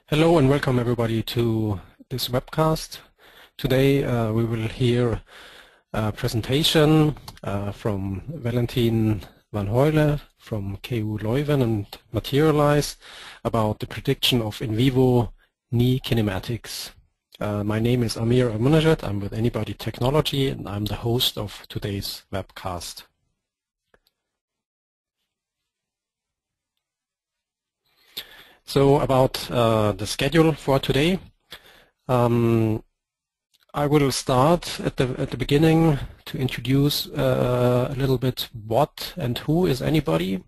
Hello and welcome everybody to this webcast. Today we will hear a presentation from Valentin van Hoyle from KU Leuven and Materialize about the prediction of in vivo knee kinematics. My name is Amir Almunajat. I'm with Anybody Technology and I'm the host of today's webcast. So about the schedule for today, I will start at the beginning to introduce a little bit what and who is Anybody.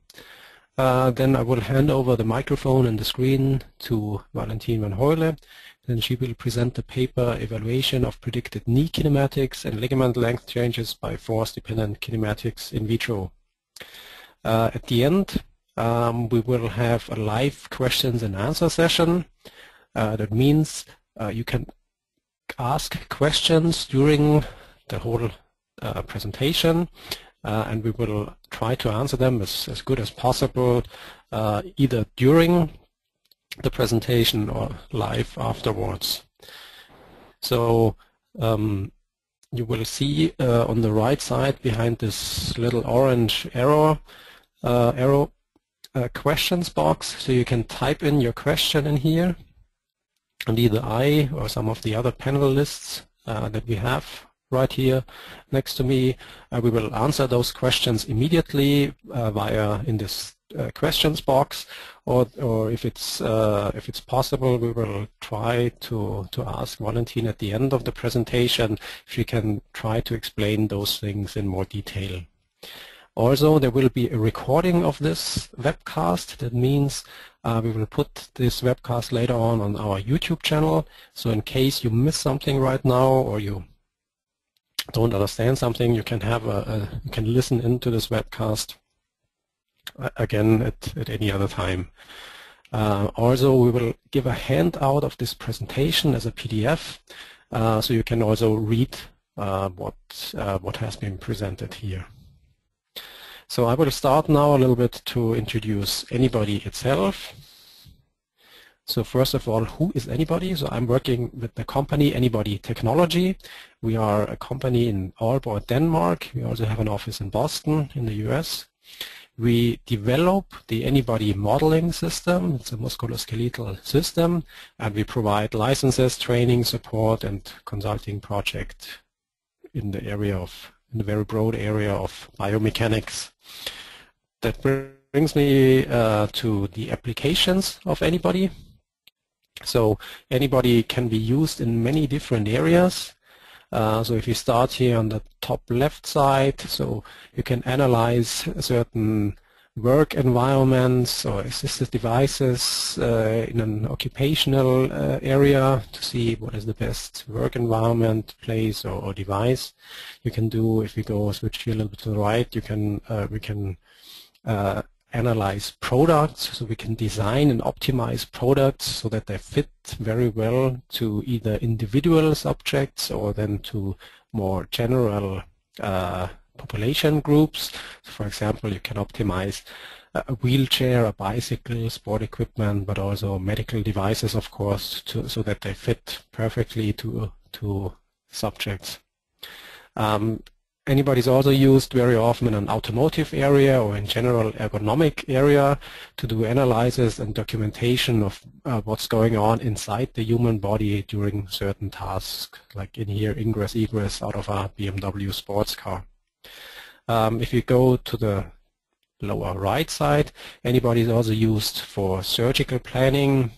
Then I will hand over the microphone and the screen to Valentin van Hoyle. Then she will present the paper Evaluation of Predicted Knee Kinematics and Ligament Length Changes by Force-Dependent Kinematics in Vitro. At the end, we will have a live questions and answer session. That means you can ask questions during the whole presentation and we will try to answer them as good as possible either during the presentation or live afterwards. So you will see on the right side behind this little orange arrow questions box, so you can type in your question in here, and either I or some of the other panelists that we have right here next to me, we will answer those questions immediately via in this questions box, or if it's possible, we will try to ask Valentin at the end of the presentation if you can try to explain those things in more detail. Also, there will be a recording of this webcast. That means we will put this webcast later on our YouTube channel. So in case you miss something right now or you don't understand something, you can have you can listen into this webcast again at any other time. Also, we will give a handout of this presentation as a PDF, so you can also read what has been presented here. So I will start now a little bit to introduce Anybody itself. So first of all, who is Anybody? So I'm working with the company Anybody Technology. We are a company in Aalborg, Denmark. We also have an office in Boston in the US. We develop the Anybody modeling system. It's a musculoskeletal system, and we provide licenses, training, support, and consulting project in the very broad area of biomechanics. That brings me to the applications of Anybody. So Anybody can be used in many different areas. So if you start here on the top left side, so you can analyze certain work environments or assistive devices in an occupational area to see what is the best work environment, place, or device. You can do, if we go switch here a little bit to the right, you can we can analyze products, so we can design and optimize products so that they fit very well to either individual subjects or then to more general population groups. So for example, you can optimize a wheelchair, a bicycle, sport equipment, but also medical devices, of course, so that they fit perfectly to subjects. Anybody is also used very often in an automotive area or in general ergonomic area to do analysis and documentation of what's going on inside the human body during certain tasks, like in here ingress egress out of a BMW sports car. If you go to the lower right side, Anybody is also used for surgical planning,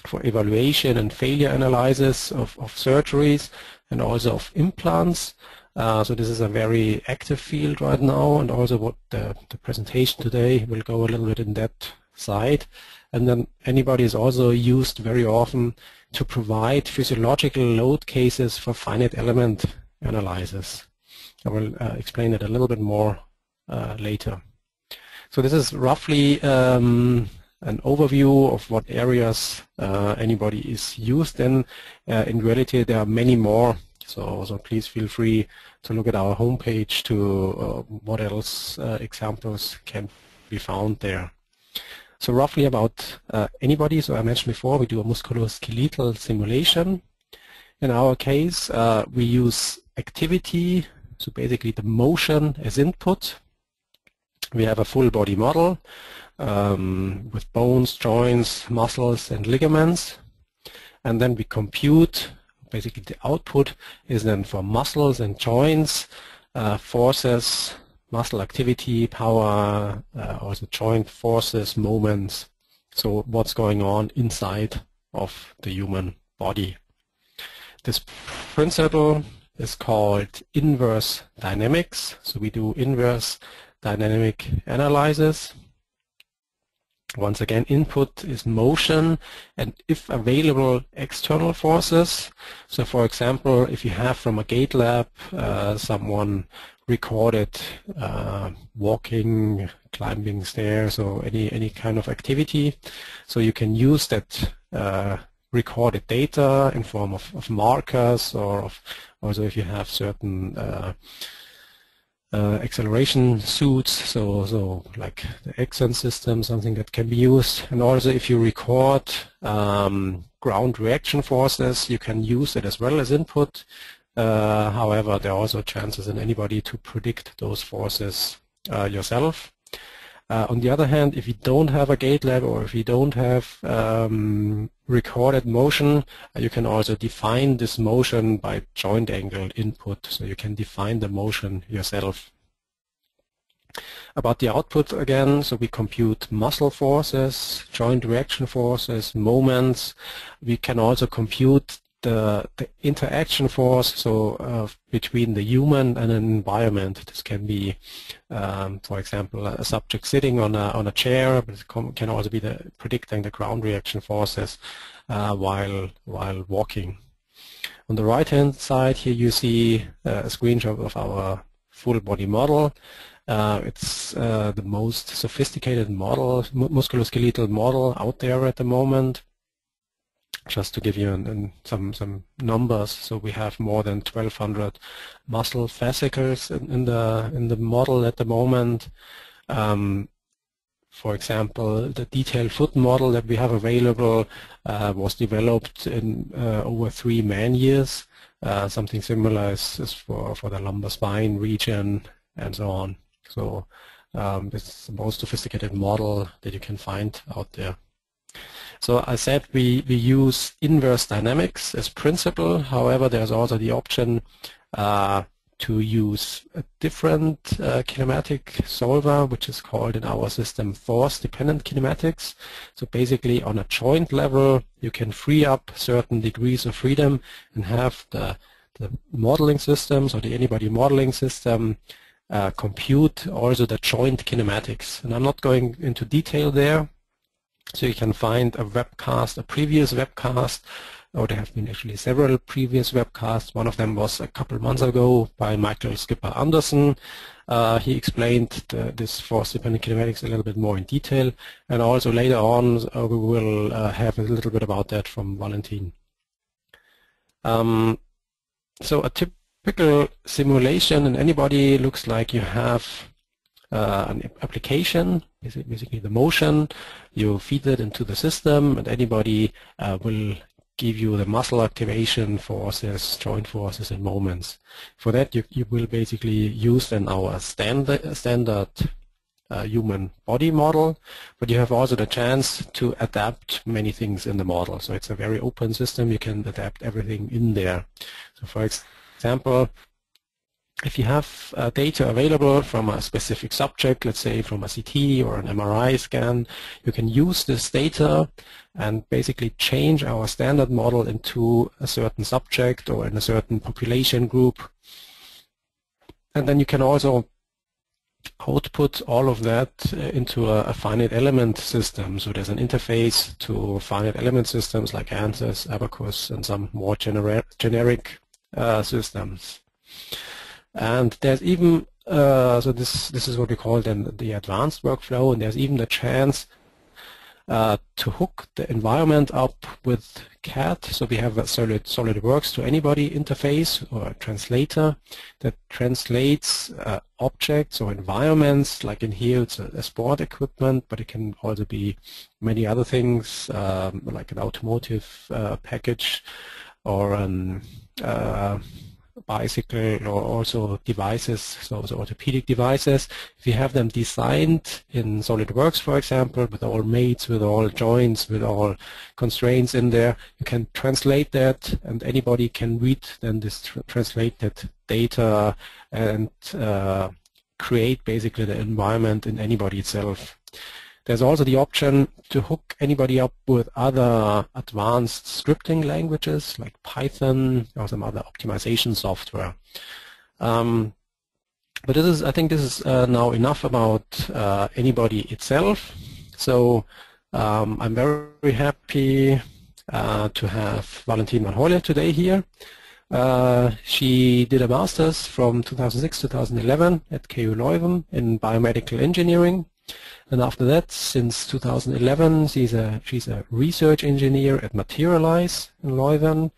for evaluation and failure analysis of surgeries and also of implants. So this is a very active field right now, and also what the presentation today will go a little bit in that side. And then Anybody is also used very often to provide physiological load cases for finite element analysis. I will explain it a little bit more later. So this is roughly an overview of what areas Anybody is used in. In reality, there are many more. So please feel free to look at our homepage to what else examples can be found there. So roughly about anybody. So I mentioned before we do a musculoskeletal simulation. In our case, we use activity, so basically the motion as input. We have a full body model with bones, joints, muscles, and ligaments. And then we compute, basically the output is then for muscles and joints, forces, muscle activity, power, also joint forces, moments. So what's going on inside of the human body. This principle is called inverse dynamics. So we do inverse dynamic analysis. Once again, input is motion and, if available, external forces. So for example, if you have from a gait lab someone recorded walking, climbing stairs, or any kind of activity, so you can use that recorded data in form of markers, or also if you have certain acceleration suits, so like the Exxon system, something that can be used. And also if you record ground reaction forces, you can use it as well as input. However, there are also chances in anybody to predict those forces yourself. On the other hand, if you don't have a gait lab, or if you don't have recorded motion, you can also define this motion by joint angle input, so you can define the motion yourself. About the output again, so we compute muscle forces, joint reaction forces, moments. We can also compute the interaction force, so between the human and an environment. This can be, for example, a subject sitting on a chair, but it can also be predicting the ground reaction forces while walking. On the right-hand side here, you see a screenshot of our full body model. It's the most sophisticated model, musculoskeletal model out there at the moment. Just to give you some numbers, so we have more than 1,200 muscle fascicles in the model at the moment. For example, the detailed foot model that we have available was developed in over 3 man-years. Something similar is for the lumbar spine region and so on. So this is the most sophisticated model that you can find out there. So I said we use inverse dynamics as principle. However, there's also the option to use a different kinematic solver, which is called in our system force-dependent kinematics. So basically on a joint level, you can free up certain degrees of freedom and have the modeling systems, or the anybody modeling system, compute also the joint kinematics. And I'm not going into detail there. So you can find a webcast, a previous webcast, or there have been actually several previous webcasts. One of them was a couple months ago by Michael Skipper Anderson. He explained this force-dependent kinematics a little bit more in detail, and also later on we will have a little bit about that from Valentin. So a typical simulation in anybody looks like you have an application, basically the motion. You feed it into the system, and anybody will give you the muscle activation forces, joint forces, and moments. For that, you will basically use then our standard human body model, but you have also the chance to adapt many things in the model. So it's a very open system. You can adapt everything in there. So for example, if you have data available from a specific subject, let's say from a CT or an MRI scan, you can use this data and basically change our standard model into a certain subject or in a certain population group. And then you can also output all of that into a finite element system. So there's an interface to finite element systems like ANSYS, Abacus, and some more generic systems. And there's even, so this is what we call then the advanced workflow, and there's even the chance to hook the environment up with CAD. So we have a SolidWorks to anybody interface or a translator that translates objects or environments. Like in here, it's a sport equipment, but it can also be many other things, like an automotive package or an bicycle, or also devices, so orthopedic devices. If you have them designed in SolidWorks, for example, with all mates, with all joints, with all constraints in there, you can translate that, and anybody can read then this translated data and create basically the environment in anybody itself. There's also the option to hook anybody up with other advanced scripting languages like Python or some other optimization software. But this is, I think this is now enough about anybody itself. So I'm very happy to have Valentin van Hoyle today here. She did a master's from 2006-2011 at KU Leuven in biomedical engineering. And after that, since 2011, she's a research engineer at Materialize in Leuven,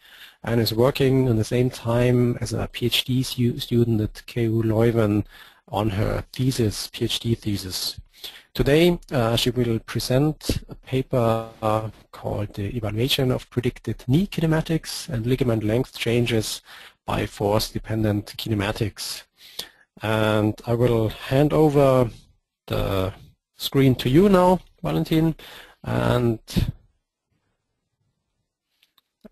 and is working at the same time as a PhD student at KU Leuven on her thesis, PhD thesis. Today, she will present a paper called The Evaluation of Predicted Knee Kinematics and Ligament Length Changes by Force-Dependent Kinematics. And I will hand over the screen to you now, Valentin, and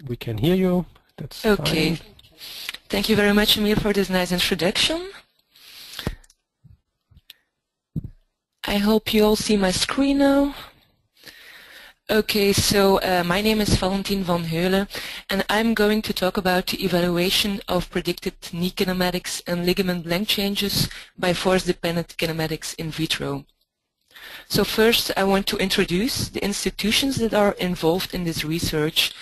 we can hear you. That's okay. Fine. Thank you very much, Emil, for this nice introduction. I hope you all see my screen now. Okay, so my name is Valentin van Hoyle, and I'm going to talk about the evaluation of predicted knee kinematics and ligament length changes by force-dependent kinematics in vitro. So first, I want to introduce the institutions that are involved in this research.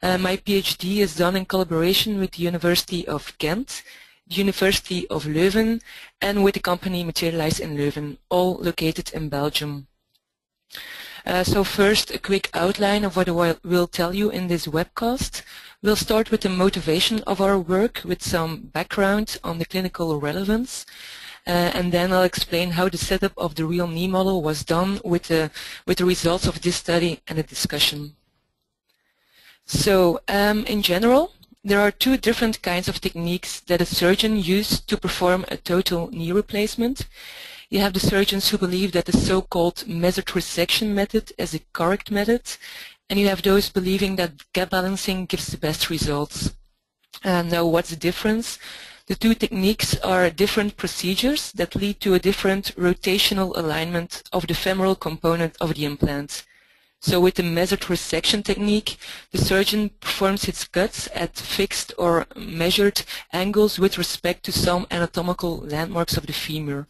My PhD is done in collaboration with the University of Ghent, the University of Leuven, and with the company Materialize in Leuven, all located in Belgium. So first, a quick outline of what I will tell you in this webcast. We'll start with the motivation of our work with some background on the clinical relevance, and then I'll explain how the setup of the real knee model was done with the results of this study and a discussion. So in general, there are two different kinds of techniques that a surgeon uses to perform a total knee replacement. You have the surgeons who believe that the so-called measured resection method is a correct method, and you have those believing that gap balancing gives the best results. Now, what's the difference? The two techniques are different procedures that lead to a different rotational alignment of the femoral component of the implant. So with the measured resection technique, the surgeon performs its cuts at fixed or measured angles with respect to some anatomical landmarks of the femur.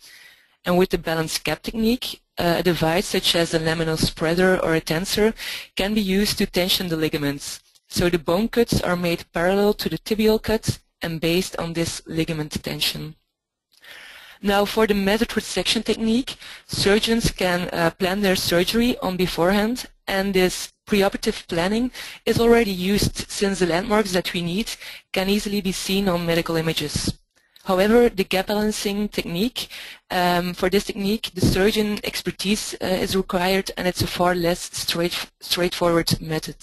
And with the balanced gap technique, a device such as a laminal spreader or a tensor can be used to tension the ligaments. So the bone cuts are made parallel to the tibial cut and based on this ligament tension. Now for the measured resection technique, surgeons can plan their surgery on beforehand, and this preoperative planning is already used since the landmarks that we need can easily be seen on medical images. However, the gap balancing technique, for this technique, the surgeon expertise is required, and it's a far less straightforward method.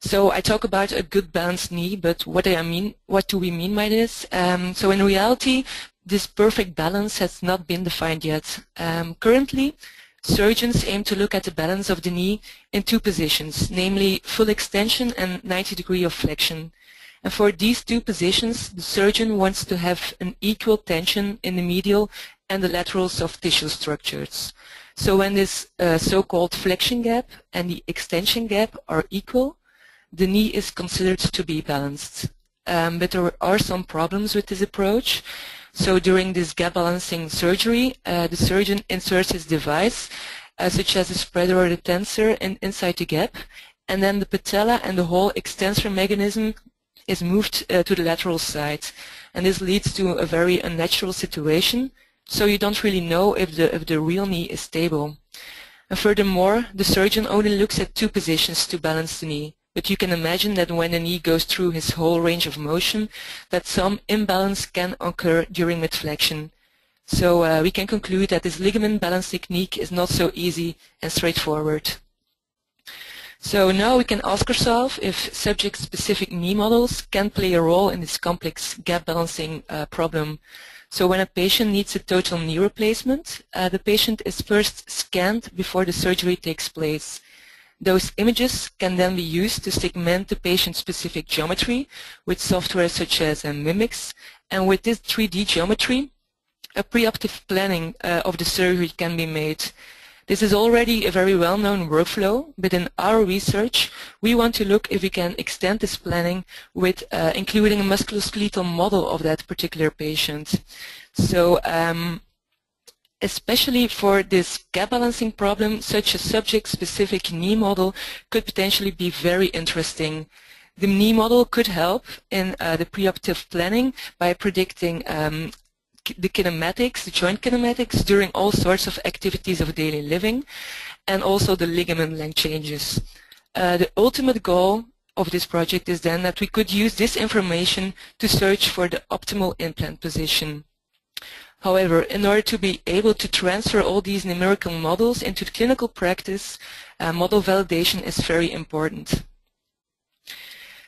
So I talk about a good balanced knee, but what do we mean by this? So in reality, this perfect balance has not been defined yet. Currently, surgeons aim to look at the balance of the knee in two positions, namely full extension and 90 degrees of flexion. And for these two positions, the surgeon wants to have an equal tension in the medial and the lateral soft tissue structures. So when this so-called flexion gap and the extension gap are equal, the knee is considered to be balanced. But there are some problems with this approach. So during this gap balancing surgery, the surgeon inserts his device, such as a spreader or the tensor, inside the gap, and then the patella and the whole extensor mechanism is moved to the lateral side, and this leads to a very unnatural situation. So you don't really know if the real knee is stable. And furthermore, the surgeon only looks at 2 positions to balance the knee. But you can imagine that when the knee goes through his whole range of motion, that some imbalance can occur during mid-flexion. So we can conclude that this ligament balance technique is not so easy and straightforward. So now we can ask ourselves if subject-specific knee models can play a role in this complex gap balancing problem. So when a patient needs a total knee replacement, the patient is first scanned before the surgery takes place. Those images can then be used to segment the patient-specific geometry with software such as Mimics, and with this 3D geometry, a preoperative planning of the surgery can be made. This is already a very well-known workflow, but in our research, we want to look if we can extend this planning with including a musculoskeletal model of that particular patient. So, especially for this gap balancing problem, such a subject-specific knee model could potentially be very interesting. The knee model could help in the preoperative planning by predicting the kinematics, the joint kinematics during all sorts of activities of daily living, and also the ligament length changes. The ultimate goal of this project is then that we could use this information to search for the optimal implant position. However, in order to be able to transfer all these numerical models into clinical practice, model validation is very important.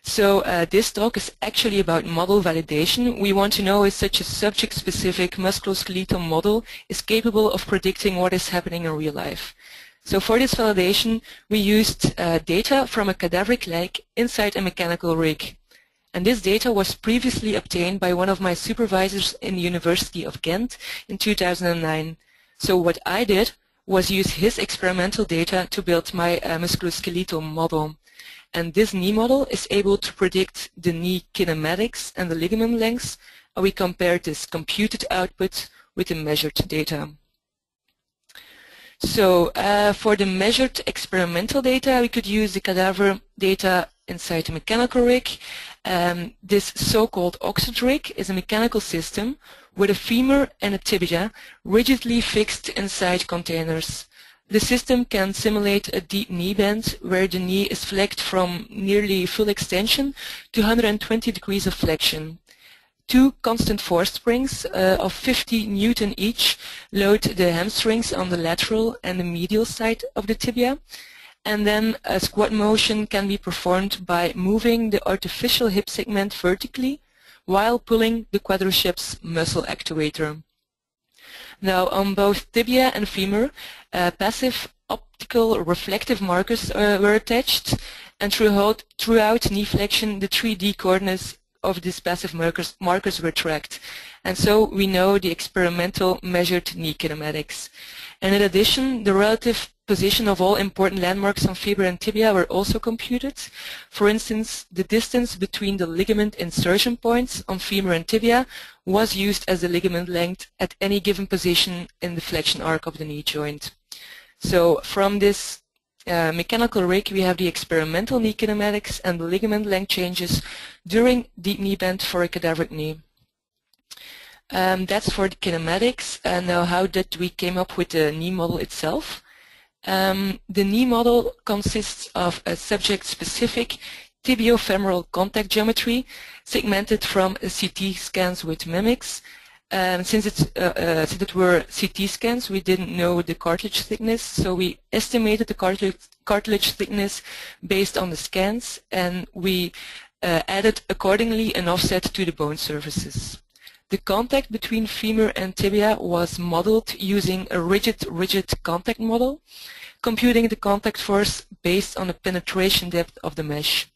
So this talk is actually about model validation. We want to know if such a subject-specific musculoskeletal model is capable of predicting what is happening in real life. So for this validation, we used data from a cadaveric leg inside a mechanical rig. And this data was previously obtained by one of my supervisors in the University of Ghent in 2009. So what I did was use his experimental data to build my musculoskeletal model. And this knee model is able to predict the knee kinematics and the ligament lengths, and we compared this computed output with the measured data. So for the measured experimental data, we could use the cadaver data inside the mechanical rig. This so-called oxygen rig is a mechanical system with a femur and a tibia rigidly fixed inside containers. The system can simulate a deep knee bend where the knee is flexed from nearly full extension to 120 degrees of flexion. 2 constant force springs of 50 Newton each load the hamstrings on the lateral and the medial side of the tibia. And then a squat motion can be performed by moving the artificial hip segment vertically while pulling the quadriceps muscle actuator. Now on both tibia and femur, passive optical reflective markers were attached, and throughout knee flexion the 3D coordinates of these passive markers were tracked. And so we know the experimental measured knee kinematics. And in addition, the relative position of all important landmarks on femur and tibia were also computed. For instance, the distance between the ligament insertion points on femur and tibia was used as the ligament length at any given position in the flexion arc of the knee joint. So from this mechanical rig, we have the experimental knee kinematics and the ligament length changes during deep knee bend for a cadaveric knee. That's for the kinematics. And now how did we came up with the knee model itself? The knee model consists of a subject-specific tibiofemoral contact geometry segmented from CT scans with Mimics. Since it were CT scans, we didn't know the cartilage thickness, so we estimated the cartilage thickness based on the scans, and we added accordingly an offset to the bone surfaces. The contact between femur and tibia was modeled using a rigid contact model, computing the contact force based on the penetration depth of the mesh.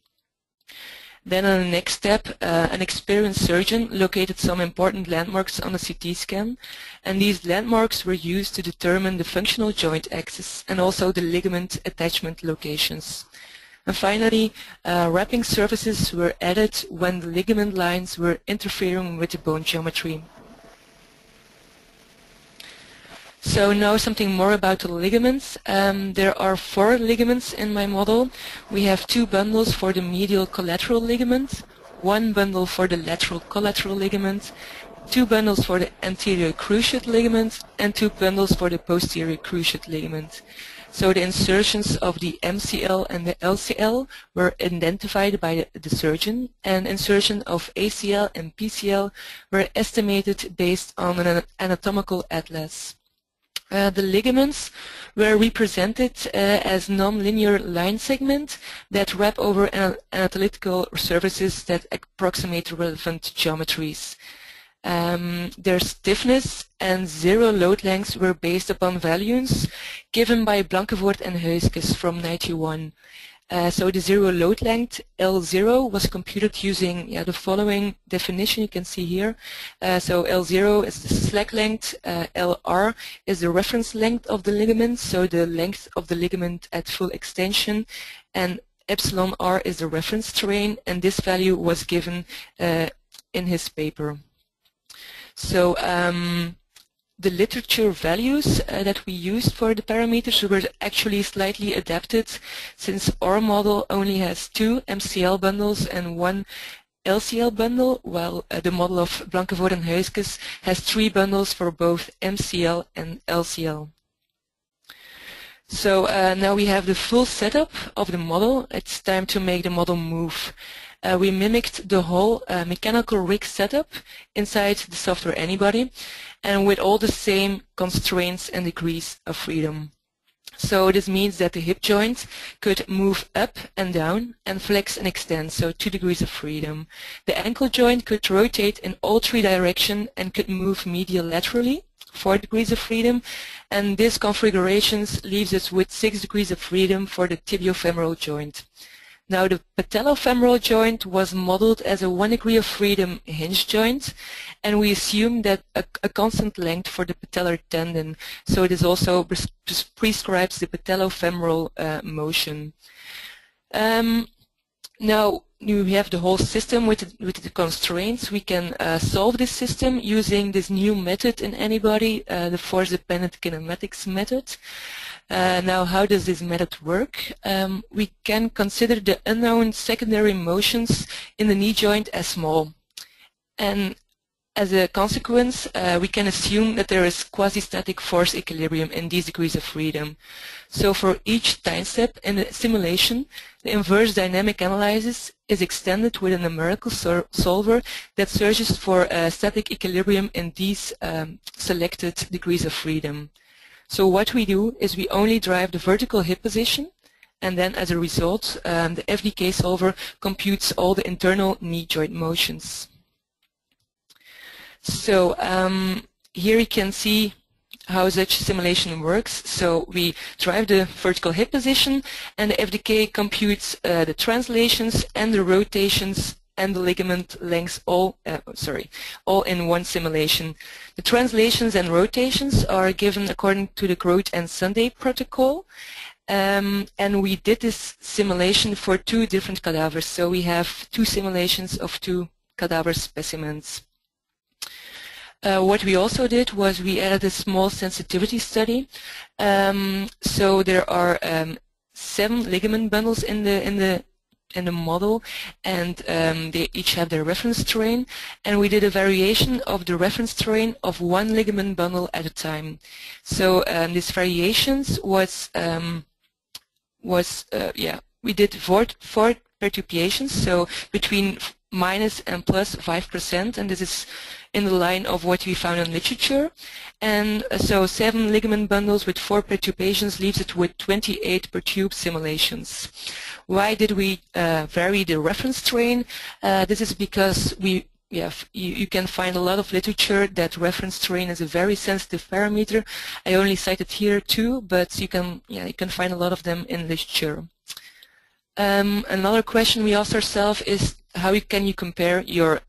Then on the next step, an experienced surgeon located some important landmarks on a CT scan, and these landmarks were used to determine the functional joint axis and also the ligament attachment locations. And finally, wrapping surfaces were added when the ligament lines were interfering with the bone geometry. So now something more about the ligaments. There are 4 ligaments in my model. We have 2 bundles for the medial collateral ligament, 1 bundle for the lateral collateral ligament, 2 bundles for the anterior cruciate ligament, and 2 bundles for the posterior cruciate ligament. So the insertions of the MCL and the LCL were identified by the surgeon, and insertion of ACL and PCL were estimated based on an anatomical atlas. The ligaments were represented as non-linear line segments that wrap over analytical surfaces that approximate relevant geometries. Their stiffness and zero load lengths were based upon values given by Blankevoort and Huiskes from 1991. So the zero load length, L0, was computed using the following definition you can see here. So L0 is the slack length, LR is the reference length of the ligament, so the length of the ligament at full extension, and epsilon R is the reference strain, and this value was given in his paper. So the literature values that we used for the parameters were actually slightly adapted, since our model only has 2 MCL bundles and 1 LCL bundle, while the model of Blankevoort and Huiskes has 3 bundles for both MCL and LCL. So now we have the full setup of the model. It's time to make the model move. We mimicked the whole mechanical rig setup inside the software Anybody, and with all the same constraints and degrees of freedom. So this means that the hip joint could move up and down and flex and extend, so 2 degrees of freedom. The ankle joint could rotate in all 3 directions and could move medial laterally, 4 degrees of freedom, and this configurations leaves us with 6 degrees of freedom for the tibiofemoral joint. Now the patellofemoral joint was modeled as a 1 degree of freedom hinge joint, and we assume that a constant length for the patellar tendon, so this also prescribes the patellofemoral motion. Now we have the whole system with the constraints. We can solve this system using this new method in Anybody, the force-dependent kinematics method. Now, how does this method work? We can consider the unknown secondary motions in the knee joint as small. And as a consequence, we can assume that there is quasi-static force equilibrium in these degrees of freedom. So for each time step in the simulation, the inverse dynamic analysis is extended with a numerical solver that searches for static equilibrium in these selected degrees of freedom. So what we do is we only drive the vertical hip position, and then as a result the FDK solver computes all the internal knee joint motions. So here you can see how such simulation works. So we drive the vertical hip position, and the FDK computes the translations and the rotations and the ligament lengths all in one simulation. The translations and rotations are given according to the Grote and Sunday protocol, and we did this simulation for 2 different cadavers. So we have 2 simulations of 2 cadaver specimens. What we also did was we added a small sensitivity study. So there are 7 ligament bundles in the model, and they each have their reference terrain, and we did a variation of the reference terrain of 1 ligament bundle at a time. So these variations we did 4 perturbations, so between minus and plus 5%, and this is in the line of what we found in literature. And so 7 ligament bundles with 4 perturbations leaves it with 28 perturb simulations. Why did we vary the reference terrain? This is because you can find a lot of literature that reference terrain is a very sensitive parameter. I only cited here 2, but you can find a lot of them in literature. Another question we asked ourselves is how can you compare your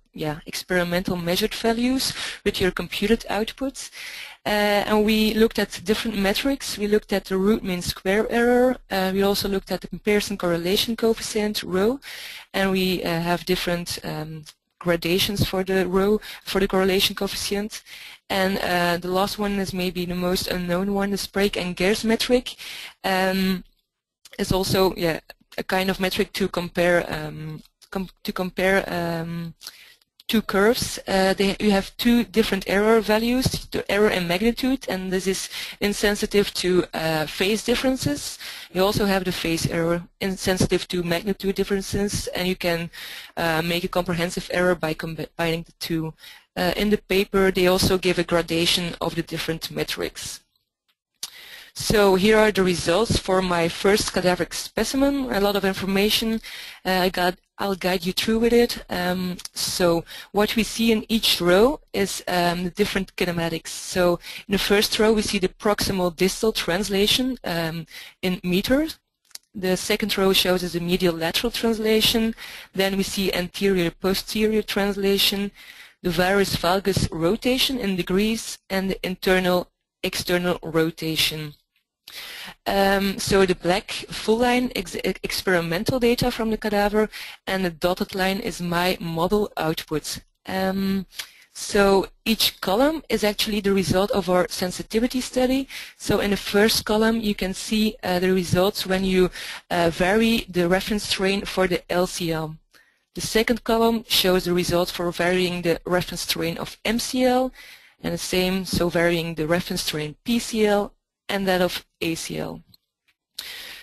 experimental measured values with your computed outputs? And we looked at different metrics. We looked at the root mean square error. We also looked at the comparison correlation coefficient, rho, and we have different gradations for the correlation coefficient. And the last one is maybe the most unknown one, the Sprague and Gers metric. Is also a kind of metric to compare two curves. You have two different error values, the error and magnitude, and this is insensitive to phase differences. You also have the phase error, insensitive to magnitude differences, and you can make a comprehensive error by combining the two. In the paper, they also give a gradation of the different metrics. So here are the results for my first cadaveric specimen. A lot of information. I'll guide you through with it. So what we see in each row is the different kinematics. So in the first row we see the proximal distal translation in meters. The second row shows us the medial lateral translation. Then we see anterior posterior translation, the varus valgus rotation in degrees, and the internal external rotation. So the black full line experimental data from the cadaver, and the dotted line is my model output. So each column is actually the result of our sensitivity study. So in the first column you can see the results when you vary the reference strain for the LCL. The second column shows the results for varying the reference strain of MCL, and the same, so varying the reference strain PCL and that of ACL.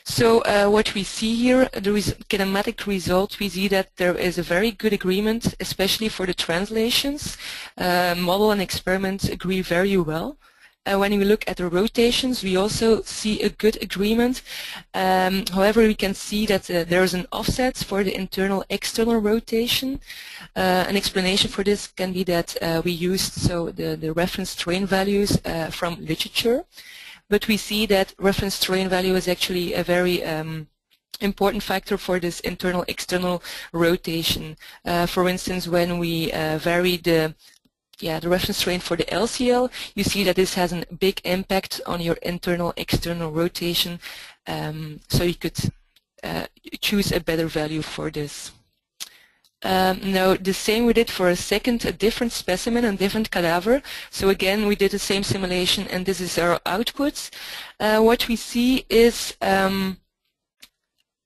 So what we see here, the kinematic result, we see that there is a very good agreement, especially for the translations. Model and experiment agree very well. When we look at the rotations, we also see a good agreement. However, we can see that there is an offset for the internal-external rotation. An explanation for this can be that we used the reference strain values from literature. But we see that reference strain value is actually a very important factor for this internal-external rotation. For instance, when we vary the reference strain for the LCL, you see that this has a big impact on your internal-external rotation. So you could choose a better value for this. Now the same we did for a different specimen and different cadaver. So again we did the same simulation, and this is our outputs. What we see is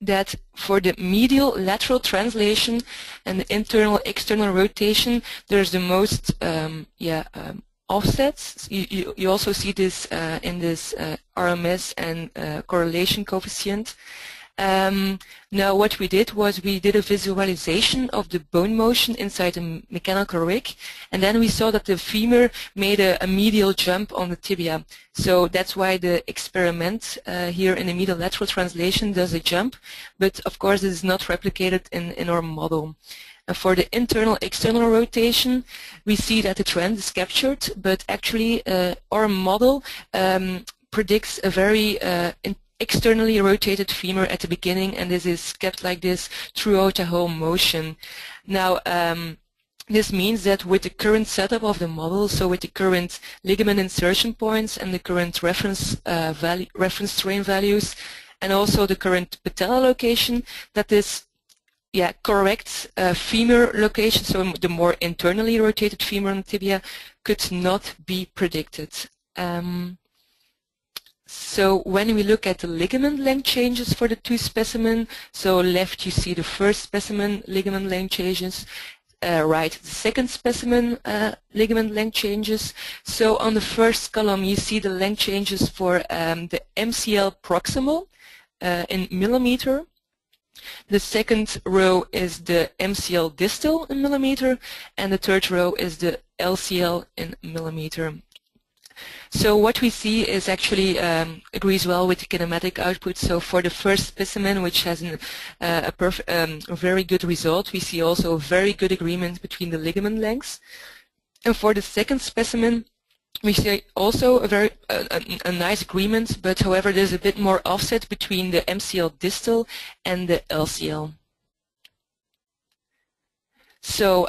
that for the medial lateral translation and the internal external rotation, there's the most offsets. You also see this in this RMS and correlation coefficient. Now what we did was we did a visualization of the bone motion inside a mechanical rig, and then we saw that the femur made a medial jump on the tibia. So that's why the experiment here in the medial lateral translation does a jump, but of course this is not replicated in our model. And for the internal external rotation, we see that the trend is captured, but actually our model predicts a very externally rotated femur at the beginning, and this is kept like this throughout the whole motion. Now this means that with the current setup of the model, so with the current ligament insertion points and the current reference strain values, and also the current patella location, that this correct femur location, so the more internally rotated femur and tibia, could not be predicted. So when we look at the ligament length changes for the two specimens, so left you see the first specimen ligament length changes, right the second specimen ligament length changes. So on the first column you see the length changes for the MCL proximal in millimeter. The second row is the MCL distal in millimeter, and the third row is the LCL in millimeter. So what we see is actually agrees well with the kinematic output. So for the first specimen, which has a very good result, we see also a very good agreement between the ligament lengths. And for the second specimen, we see also a nice agreement, but however there's a bit more offset between the MCL distal and the LCL. So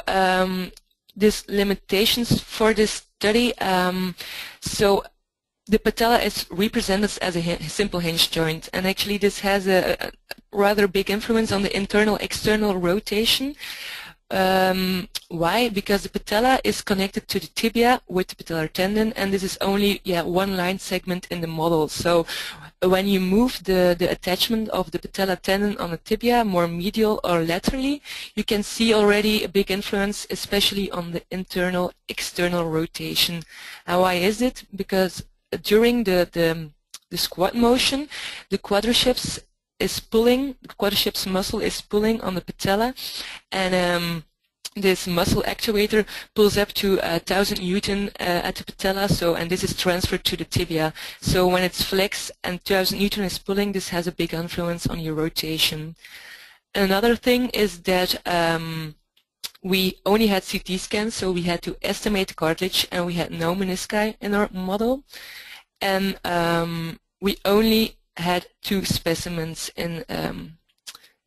these limitations for this study, so the patella is represented as a simple hinge joint, and actually this has a rather big influence on the internal-external rotation. Why? Because the patella is connected to the tibia with the patellar tendon, and this is only one line segment in the model. So when you move the attachment of the patellar tendon on the tibia more medial or laterally, you can see already a big influence, especially on the internal external rotation. And why is it? Because during the squat motion, the quadriceps is pulling, the quadriceps muscle is pulling on the patella, and this muscle actuator pulls up to 1000 Newton at the patella, and this is transferred to the tibia. So when it's flexed and 1000 Newton is pulling, this has a big influence on your rotation. Another thing is that we only had CT scans, so we had to estimate the cartilage, and we had no menisci in our model, and we only had 2 specimens in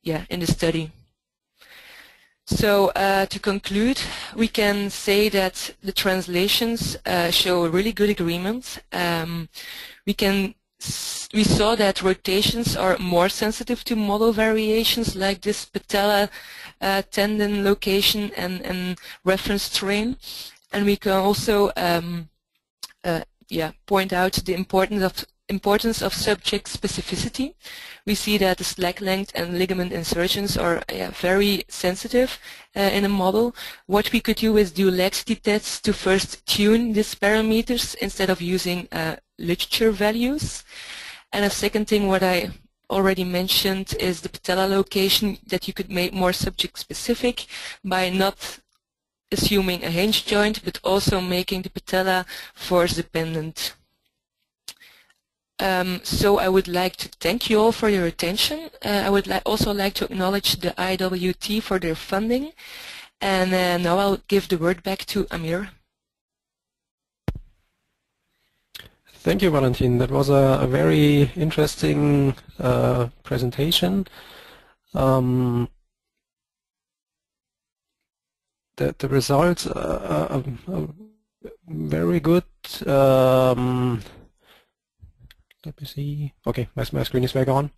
the study. So to conclude, we can say that the translations show a really good agreement. We saw that rotations are more sensitive to model variations like this patella tendon location and reference terrain, and we can also point out the importance of subject specificity. We see that the slack length and ligament insertions are very sensitive in a model. What we could do is do laxity tests to first tune these parameters instead of using literature values. And a second thing, what I already mentioned, is the patella location, that you could make more subject specific by not assuming a hinge joint, but also making the patella force dependent. So I would like to thank you all for your attention. I would also like to acknowledge the IWT for their funding. And now I'll give the word back to Amir. Thank you, Valentin. That was a very interesting presentation. The results are very good. Let me see. Okay, my screen is back on.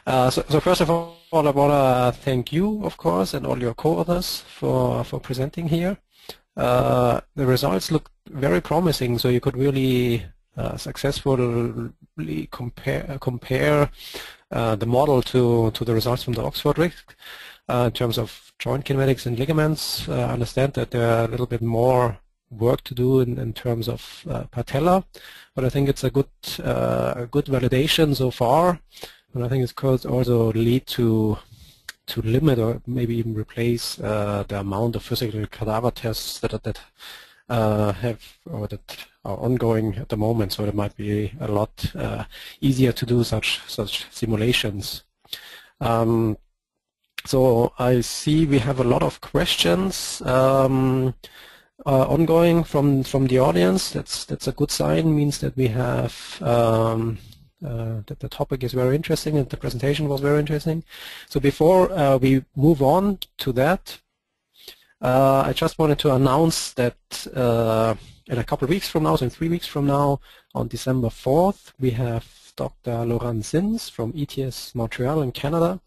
So first of all, I want to thank you, of course, and all your co-authors for presenting here. The results look very promising, so you could really successfully compare the model to the results from the Oxford RISC in terms of joint kinematics and ligaments. I understand that there are a little bit more work to do in terms of patella, but I think it's a good validation so far, and I think it could also lead to limit or maybe even replace the amount of physical cadaver tests that are ongoing at the moment. So it might be a lot easier to do such simulations. So I see we have a lot of questions ongoing from the audience. That's a good sign. Means that we have that the topic is very interesting and the presentation was very interesting. So before we move on to that, I just wanted to announce that in a couple of weeks from now, so in 3 weeks from now, on December 4th, we have Dr. Laurent Sins from ETS Montreal in Canada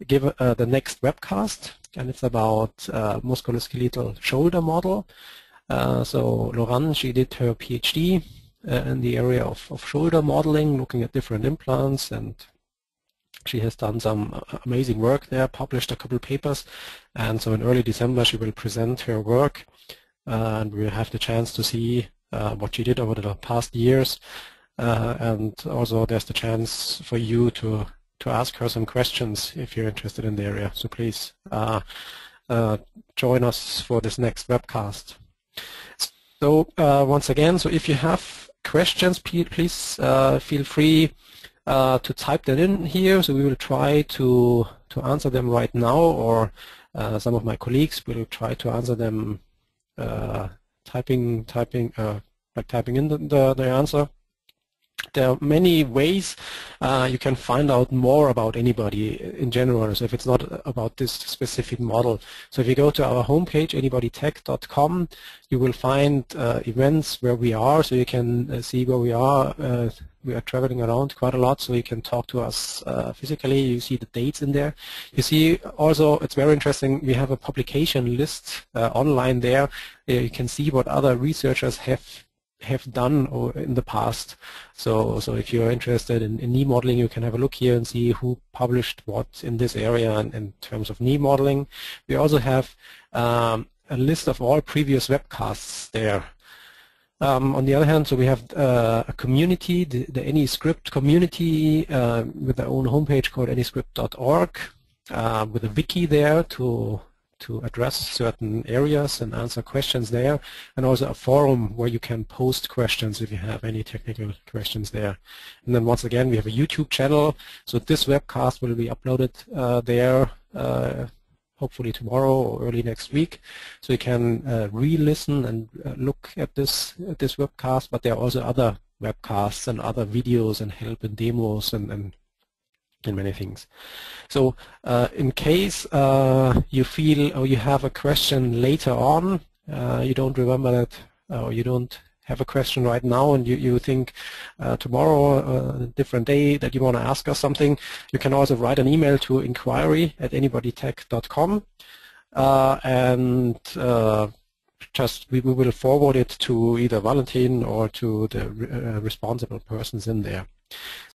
give the next webcast, and it's about musculoskeletal shoulder model. So Laurent, she did her PhD in the area of shoulder modeling, looking at different implants, and she has done some amazing work there, published a couple of papers, and so in early December she will present her work, and we'll have the chance to see what she did over the past years, and also there's the chance for you to ask her some questions if you're interested in the area. So please join us for this next webcast. So once again, so if you have questions, please feel free to type them in here. So we will try to answer them right now, or some of my colleagues will try to answer them typing in the answer. There are many ways you can find out more about anybody in general, so if it's not about this specific model. So if you go to our homepage, anybodytech.com, you will find events where we are, so you can see where we are. We are traveling around quite a lot, so you can talk to us physically. You see the dates in there. You see also, it's very interesting, we have a publication list online there. You can see what other researchers have done in the past. So if you're interested in knee modeling, you can have a look here and see who published what in this area in terms of knee modeling. We also have a list of all previous webcasts there. On the other hand, so we have a community, the AnyScript community, with their own homepage called anyscript.org, with a wiki there to address certain areas and answer questions there, and also a forum where you can post questions if you have any technical questions there. And then once again, we have a YouTube channel, so this webcast will be uploaded there hopefully tomorrow or early next week, so you can re-listen and look at this webcast, but there are also other webcasts and other videos and help and demos and many things. So in case you feel or you have a question later on, you don't remember that, or you don't have a question right now, and you think tomorrow, a different day, that you want to ask us something, you can also write an email to inquiry@anybodytech.com, and just we will forward it to either Valentin or to the responsible persons in there.